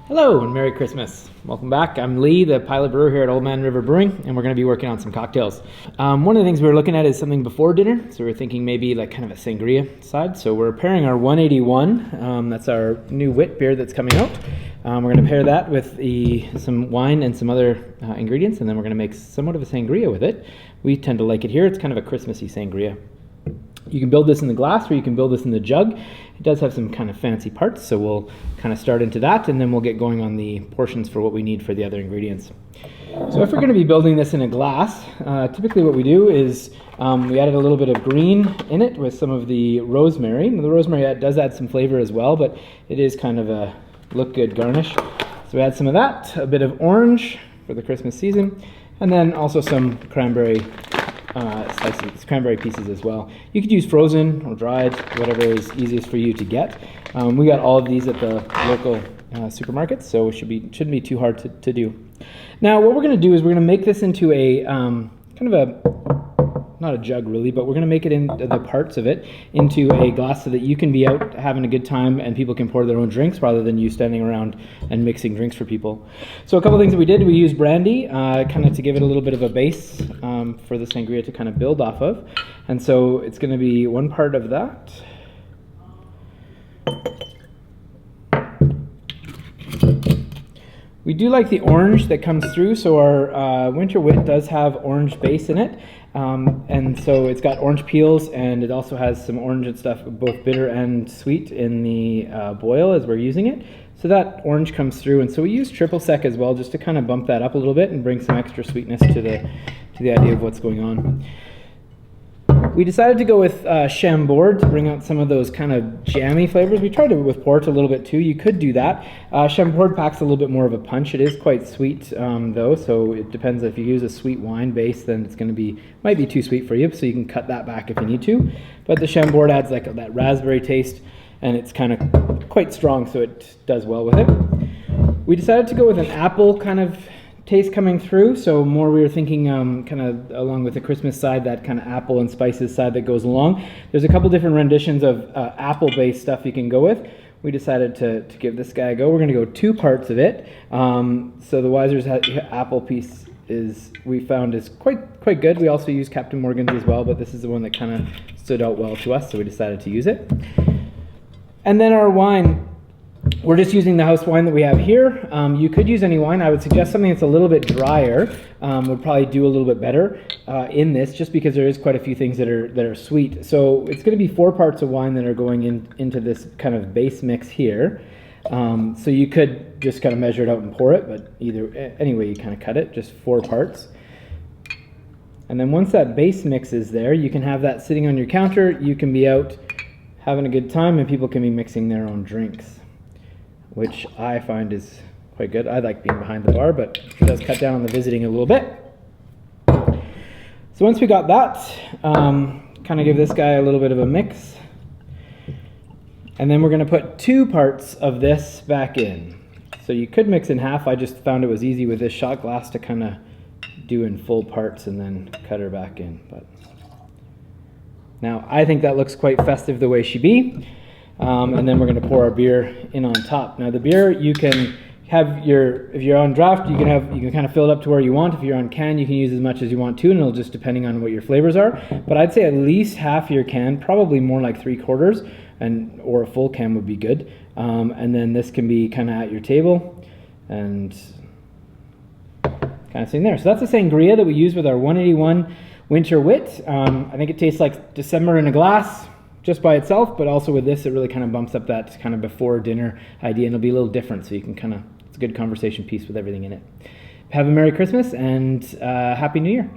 Hello and Merry Christmas. Welcome back. I'm Lee, the pilot brewer here at Old Man River Brewing, and we're going to be working on some cocktails. One of the things we were looking at is something before dinner, so we're thinking maybe like kind of a sangria side. So we're pairing our 181, that's our new wit beer that's coming out. We're going to pair that with some wine and some other ingredients, and then we're going to make somewhat of a sangria with it. We tend to like it here. It's kind of a Christmassy sangria. You can build this in the glass or you can build this in the jug. It does have some kind of fancy parts, so we'll kind of start into that and then we'll get going on the portions for what we need for the other ingredients. So if we're going to be building this in a glass, typically what we do is we added a little bit of green in it with some of the rosemary. Now, the rosemary does add some flavor as well, but it is kind of a look good garnish. So we add some of that, a bit of orange for the Christmas season, and then also some cranberry slices, cranberry pieces as well. You could use frozen or dried, whatever is easiest for you to get. We got all of these at the local supermarkets, so it shouldn't be too hard to do. Now what we're going to do is we're going to make this into a kind of a, not a jug really, but we're going to make it into the parts of it into a glass so that you can be out having a good time and people can pour their own drinks rather than you standing around and mixing drinks for people. So a couple things that we did, we used brandy kind of to give it a little bit of a base for the sangria to kind of build off of. And so it's going to be one part of that. We do like the orange that comes through, so our winter wit does have orange base in it. And so it's got orange peels and it also has some orange and stuff, both bitter and sweet in the boil as we're using it. So that orange comes through, and so we use triple sec as well just to kind of bump that up a little bit and bring some extra sweetness to the idea of what's going on. We decided to go with Chambord to bring out some of those kind of jammy flavors. We tried it with port a little bit too. You could do that. Chambord packs a little bit more of a punch. It is quite sweet though, so it depends. If you use a sweet wine base, then it's going to be, might be too sweet for you, so you can cut that back if you need to. But the Chambord adds like that raspberry taste, and it's kind of quite strong, so it does well with it. We decided to go with an apple kind of taste coming through, so more we were thinking kind of along with the Christmas side, that kind of apple and spices side that goes along. There's a couple different renditions of apple-based stuff you can go with. We decided to give this guy a go. We're going to go 2 parts of it. So the Wiser's apple piece we found is quite good. We also use Captain Morgan's as well, but this is the one that kind of stood out well to us, so we decided to use it. And then our wine, we're just using the house wine that we have here. You could use any wine. I would suggest something that's a little bit drier would probably do a little bit better in this, just because there is quite a few things that are sweet. So it's going to be 4 parts of wine that are going into this kind of base mix here. So you could just kind of measure it out and pour it, but any way you kind of cut it, just 4 parts. And then once that base mix is there, you can have that sitting on your counter. You can be out having a good time and people can be mixing their own drinks, which I find is quite good. I like being behind the bar, but it does cut down on the visiting a little bit. So once we got that, kind of give this guy a little bit of a mix. And then we're going to put 2 parts of this back in. So you could mix in half. I just found it was easy with this shot glass to kind of do in full parts and then cut her back in. But now I think that looks quite festive the way she be. And then we're going to pour our beer in on top. Now the beer, you can have if you're on draft, you can kind of fill it up to where you want. If you're on can, you can use as much as you want to, and it'll just depending on what your flavors are. But I'd say at least half your can, probably more like 3/4, or a full can would be good. And then this can be kind of at your table and kind of sitting there. So that's a sangria that we use with our 181 winter wit. I think it tastes like December in a glass just by itself, but also with this it really kind of bumps up that kind of before dinner idea, and it'll be a little different, so you can kind of, it's a good conversation piece with everything in it. Have a Merry Christmas and Happy New Year.